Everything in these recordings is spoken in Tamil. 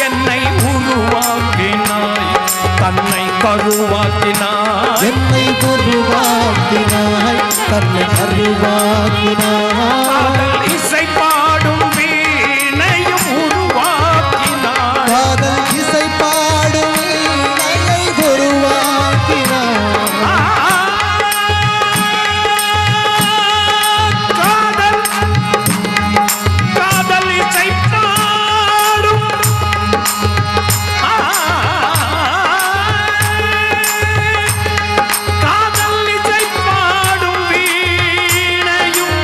என்னை உருவாக்கினாய் தன்னை கருவாக்கினாய் என்னை உருவாக்கினாய் தன்னை கருவாக்கினாய் இசை பாடும் வீணையும் உருவாக்கினாய் காதல் இசை பாடும் வீணையை உருவாக்கினாய் காதல் இசை பாடும் காதல் இசை பாடும் வீணையும்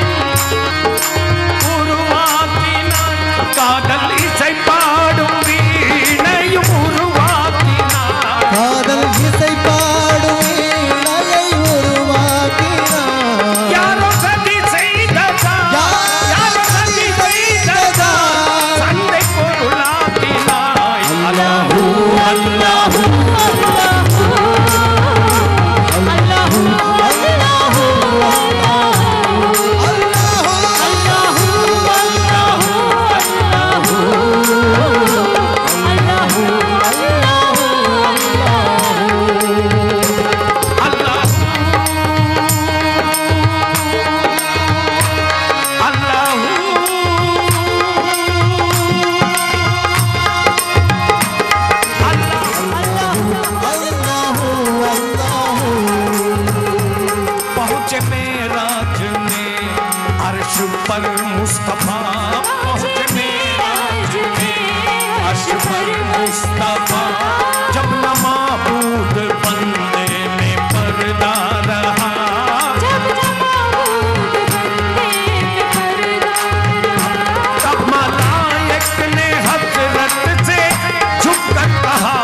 உருவாக்கினாய் காதல் இசை பாடும் வீணையும் உருவாக்கினாய் காதல் இசை பாடும் வீணையை உருவாக்கினாய் யாரோ சதி செய்ததா யாரோ சதி செய்ததா சண்டை பொருளாக்கினாய் அல்லாஹு அல்லாஹு पहुँचे मेराज में अर्श पर मुस्तफा पहुँचे मेराज में अर्श पर मुस्तफा जब न माबूद बंदे में पर्दा रहा तब मलाइक ने हजरत से झुक कर कहा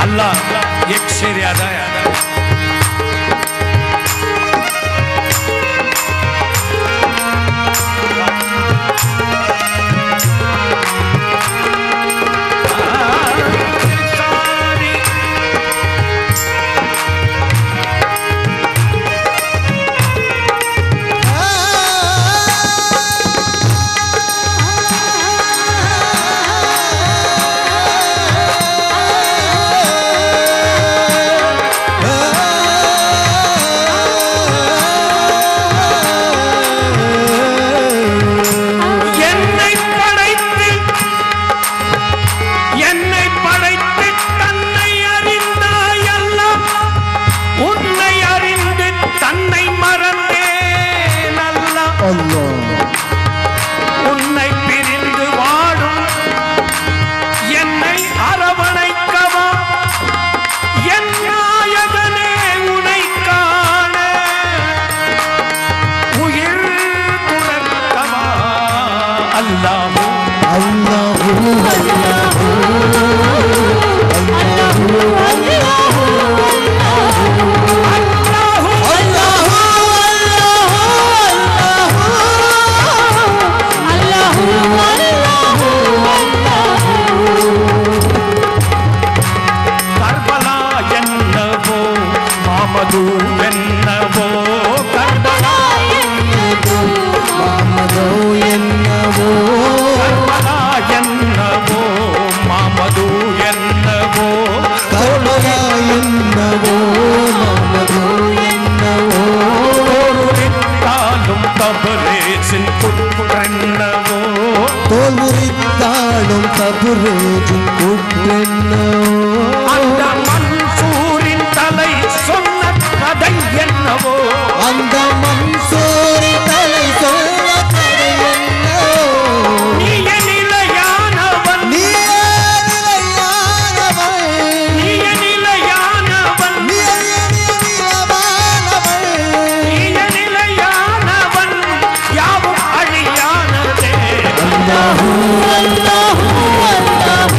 अल्लाह एक शेर याद आया உன்னை பிரிந்து வாடும் என்னை அரவணைக்கவா என் நாயகனே உனை காண உயிர் துறக்கவா அல்லாஹு அல்லாஹு அல்லாஹு என்னவோ கர்பலா என்னவோ மாமது என்னவோ கர்பலா என்னவோ மாமது என்னவோ தோல்வித்தாலும் தபரேசின் குற்றென்னவோ தோல்வித்தாலும் தபரேசின் குற்றென்னவோ அந்த மன்சூரின் தலை சொன்ன கதை என்னவோ அந்த மன்சூரின் தலை சொன்ன கதை என்னவோ நீயே நிலையானவன் நீயே நிலையானவன் நீயே நிலையானவன் நீயே நிலையானவன் யாவும் அழியானதே அல்லாஹு அல்லாஹு அல்லாஹு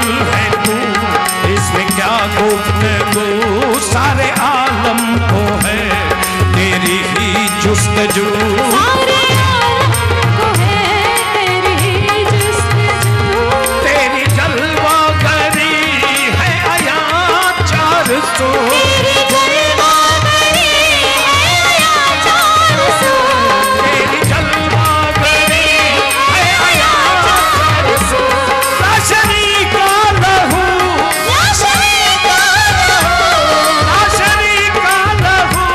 गुल है तू, इसमें क्या गुफ्तगू, सारे आलम को है तेरी ही जुस्तजू, सारे आलम को है तेरी ही जुस्तजू, तेरी जलवागरी है आया 400, तेरी जलवागरी है आया 400, तेरी जलवागरी है आया 400, ला शरीका लहू, या शरीका लहू, ला शरीका लहू,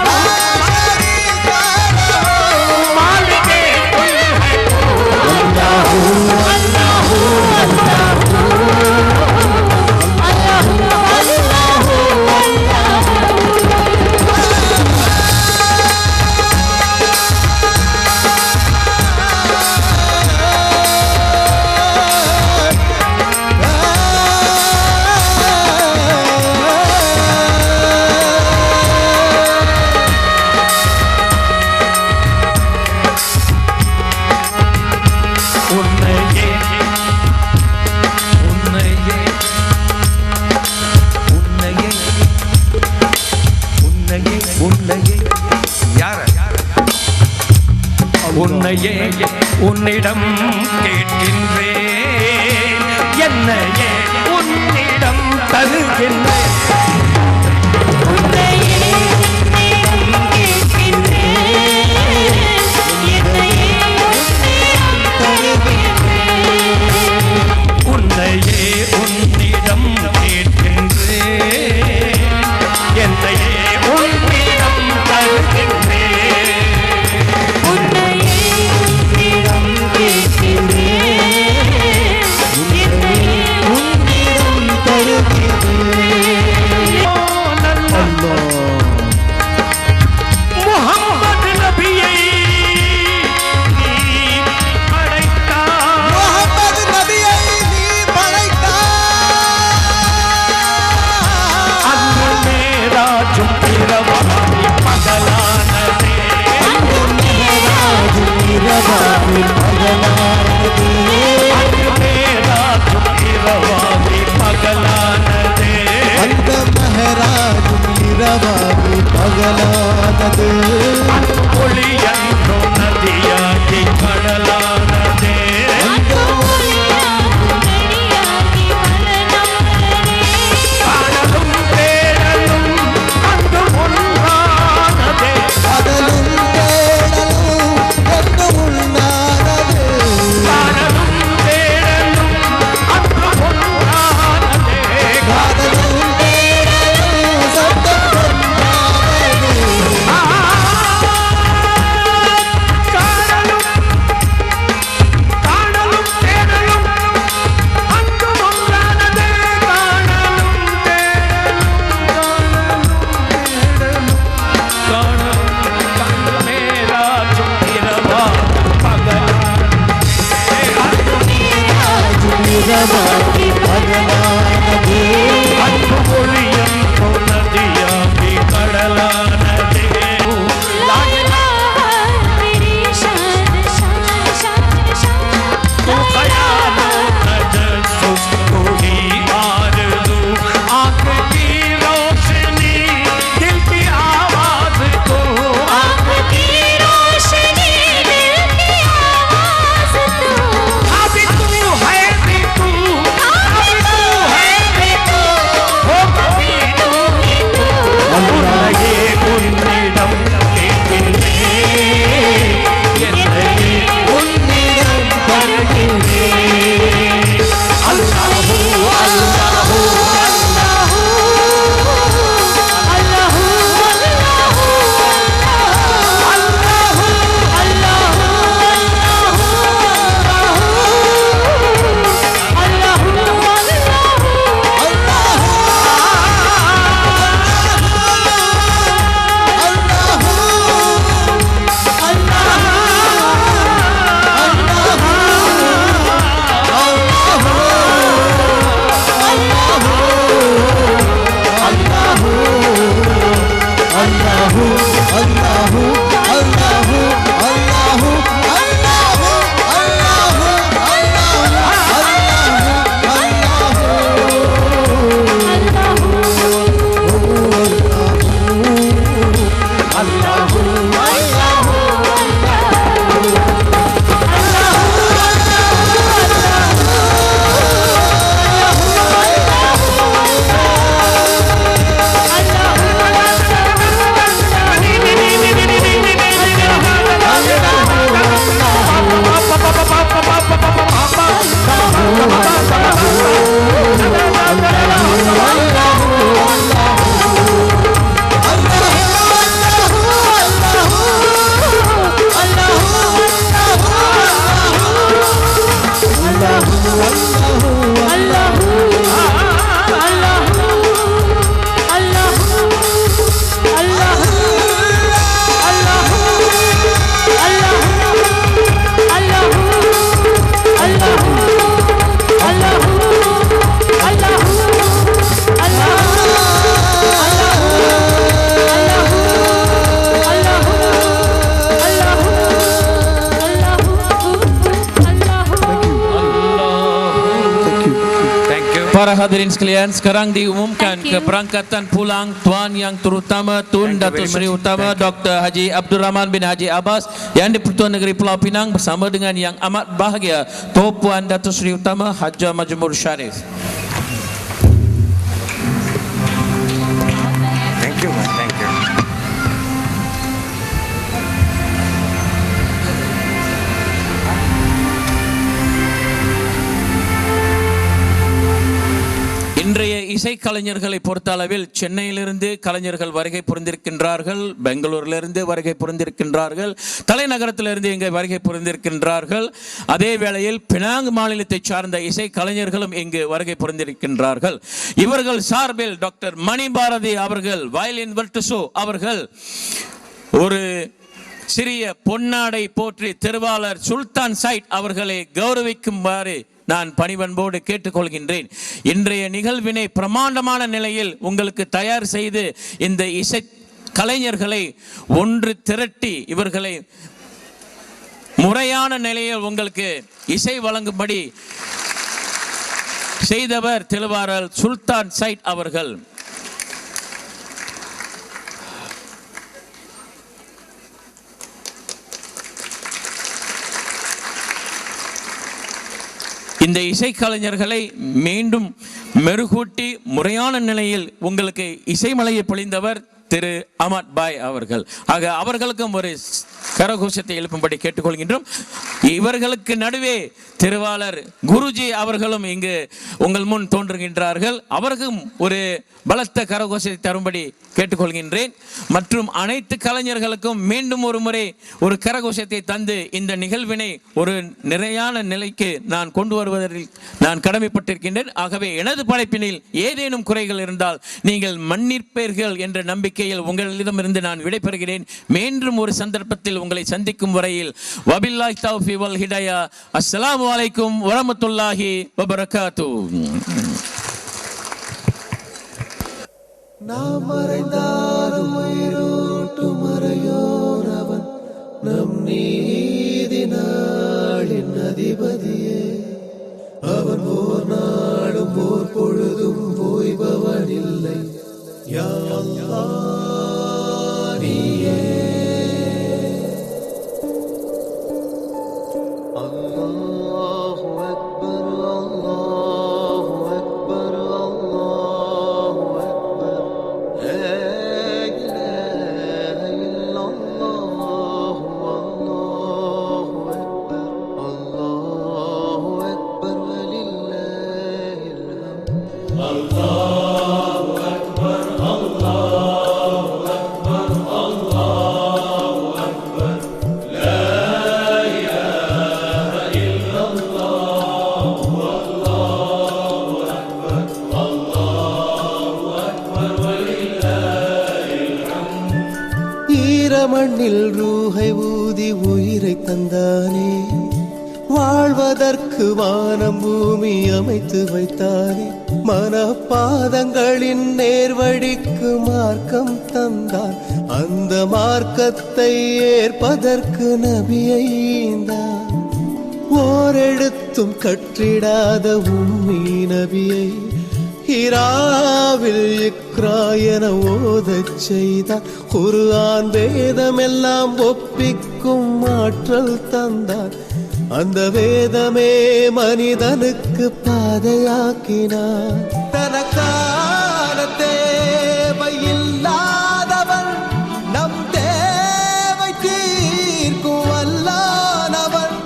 मालिके कुल है अल्लाहू अल्लाहू अल्लाहू अल्लाहू உன்னையே உன்னிடம் கேட்கின்றேன், என்னையே உன்னிடம் தருகின்றேன், உன்னையே உன்னிடம் கேட்கின்றேன், என்னையே உன்னிடம் தருகின்றேன், உன்னையே உன்னிடம் கேட்கின்றேன், என்னையே உன்னிடம் தருகின்றேன், உன்னையே உன்னிடம் கேட்கின்றேன், என்னையே உன்னிடம் தருகின்றேன். முஹம்மது நபியை நீ அழைத்தாய், முஹம்மது நபியை நீ படைத்தாய். அன்று மேராஜும் இரவாகி பகலானதே, அன்று மேராஜும் இரவாகி பகலானதே. அன்று மேராஜும் இரவாகி பகலானதே, அந்த மெஹராஜும் இரவாகி பகலானது. அன்று ஒளியன்றோ நதியாகி கடலானதே, அந்த ஒளியாகும் நெறியாகி மலனானதே, காணலும் தேடலும் அன்று ஒன்றானதே, கடலும் தேடலும் என்று உண்ணானது. காணலும் தேடலும் அன்று ஒன்றானதே, காதலும் தேடலும் சத்தம் ஒன்றானது. காணலும் தேடலும் அன்று ஒன்றானதே, காணலும் மேராஜும் இரவா பகலானதே, மேராஜும் இரவாகி பகலானது. அன்பு ஒளியம் நதியாகி கடலானதே, லா இலாஹா तेरी शान शान शान शान, तू ख्यालो तजस्सुस तू ही आरज़ू, आँख की रोशनी दिल की आवाज़ को, आँख की रोशनी दिल की आवाज़ तू, अभी तू है भी तू, अभी तू है भी तू, Para hadirin sekalian, sekarang diumumkan keberangkatan pulang Tuan Yang Terutama Tun Datuk Seri Utama Dr. Haji Abdul Rahman bin Haji Abbas yang di-Pertuan Negeri Pulau Pinang bersama dengan yang amat bahagia Tuan Datuk Seri Utama Haji Majmur Sharif. Thank you, thank you. இன்றைய இசை கலைஞர்களை பொறுத்த அளவில் சென்னையிலிருந்து கலைஞர்கள் வருகை புரிந்திருக்கின்றார்கள், பெங்களூரிலிருந்து வருகை புரிந்திருக்கின்றார்கள், தலைநகரத்திலிருந்து இங்கே வருகை புரிந்திருக்கின்றார்கள். அதே வேளையில் பினாங் மாநிலத்தை சார்ந்த இசை கலைஞர்களும் இங்கு வருகை புரிந்திருக்கின்றார்கள். இவர்கள் சார்பில் டாக்டர் மணி பாரதி அவர்கள் வயலின் வர்ட்டுசோ அவர்கள் ஒரு சிறிய பொன்னாடை போற்றி திருவாளர் சுல்தான் சைட் அவர்களை கௌரவிக்குமாறு நான் பணிவன்போடு கேட்டுக்கொள்கின்றேன். இன்றைய நிகழ்வினை பிரமாண்டமான நிலையில் உங்களுக்கு தயார் செய்து இந்த இசை கலைஞர்களை ஒன்று திரட்டி இவர்களை முறையான நிலையில் உங்களுக்கு இசை வழங்கும்படி செய்தவர் திருவாளர் சுல்தான் சைட் அவர்கள். இந்த இசைக்கலைஞர்களை மீண்டும் மெருகூட்டி முறையான நிலையில் உங்களுக்கு இசைமலையை பொழிந்தவர் திரு அமத் பாய் அவர்கள். ஆக அவர்களுக்கும் ஒரு கரகோஷத்தை எழுப்பும்படி கேட்டுக்கொள்கின்றோம். இவர்களுக்கு நடுவே திருவாளர் குருஜி அவர்களும் இங்கு உங்கள் முன் தோன்றுகின்றார்கள். அவருக்கும் ஒரு பலத்த கரகோஷத்தை தரும்படி கேட்டுக்கொள்கின்றேன். மற்றும் அனைத்து கலைஞர்களுக்கும் மீண்டும் ஒரு முறை ஒரு கரகோஷத்தை தந்து இந்த நிகழ்வினை ஒரு நிறையான நிலைக்கு நான் கொண்டு வருவதில் நான் கடமைப்பட்டிருக்கின்றேன். ஆகவே எனது படைப்பினில் ஏதேனும் குறைகள் இருந்தால் நீங்கள் மன்னிப்பீர்கள் என்ற நம்பிக்கையில் உங்களிடமிருந்து நான் விடைபெறுகிறேன். மீண்டும் ஒரு சந்தர்ப்பத்தில் உங்களை சந்திக்கும் வரையில் வபில்லாஹி தௌஃபீக் வல் ஹிதாயா. அஸ்ஸலாமு அலைக்கும் வரஹ்மத்துல்லாஹி வபரகாத்துஹு. நாம் மறைந்தாலும் உயிரோட்டும் மறையோனவன் நம் நீதி நாளின் அதிபதியே. அவன் ஓர் நாளும் ஓர் பொழுதும் ஓய்பவன் இல்லை. யா அல்லாஹ் நீயே. அல்லாஹு அக்பர் அல்லாஹு அக்பர் அல்லாஹு அக்பர். லா இலாஹ இல்லல்லாஹ் அல்லாஹு அக்பர் அல்லாஹு அக்பர் வலில்லாஹில் ஹம்த். ஈரமண்ணில் ரூஹை ஊதி உயிரை தந்தானே, வாழ்வதற்கு வானம் பூமி அமைத்து வைத்தானே. மனப்பாதங்களின் நேர்வழிக்கு மார்க்கம் தந்தான், அந்த மார்க்கத்தை ஏற்பதற்கு நபியை ஈந்தான். ஓரெழுத்தும் கற்றிடாத உம்மி நபியை ஹிராவில் இக்ரா என ஓதச் செய்தார். குர்ஆன் வேதமெல்லாம் ஒப்பிக்கும் ஆற்றல் தந்தார். அந்த வேதமே மனிதனுக்கு பாதையாக்கினார். தனக்கான தேவையில்லாதவன் நம் தேவை தீர்க்கும் வல்லானவன்.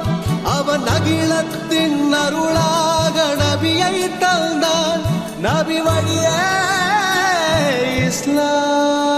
அவன் அகிலத்தின் அருளாக நபியை தந்தான். நபி வழியே இஸ்லாம்.